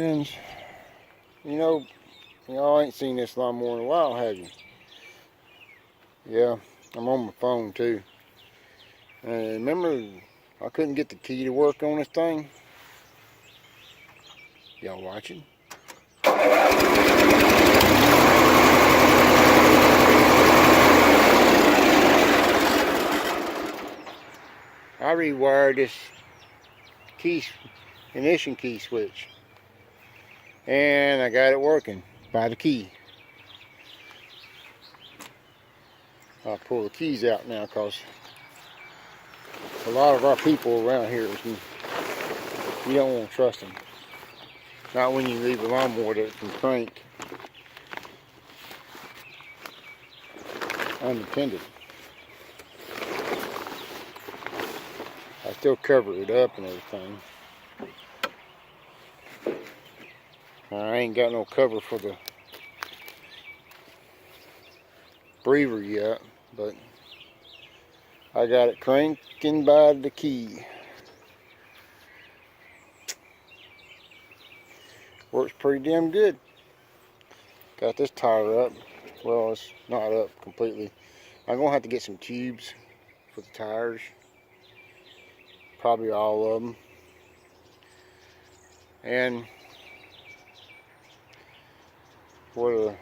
Friends, y'all ain't seen this lawnmower in a while, have you? Yeah, I'm on my phone too. And remember, I couldn't get the key to work on this thing? Y'all watching? I rewired this ignition key switch, and I got it working by the key. I'll pull the keys out now because a lot of our people around here, you don't want to trust them. Not when you leave a lawnmower that can crank unattended. I still cover it up and everything. I ain't got no cover for the breather yet, but I got it cranking by the key. Works pretty damn good. Got this tire up. Well, it's not up completely. I'm gonna have to get some tubes for the tires. Probably all of them. And where the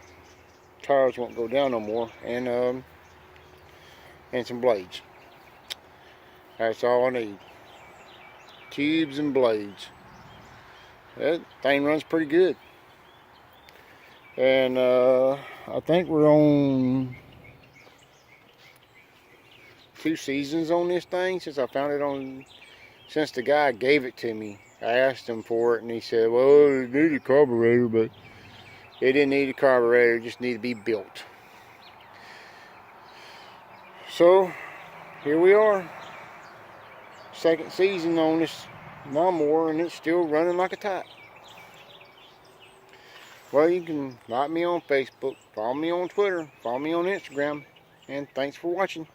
tires won't go down no more. And some blades. That's all I need. Tubes and blades. That thing runs pretty good. And I think we're on 2 seasons on this thing since I found it since the guy gave it to me. I asked him for it and he said, well, it needed a carburetor, but it didn't need a carburetor, it just needed to be built. So here we are, 2nd season on this lawnmower, and it's still running like a top. Well, you can like me on Facebook, follow me on Twitter, follow me on Instagram, and thanks for watching.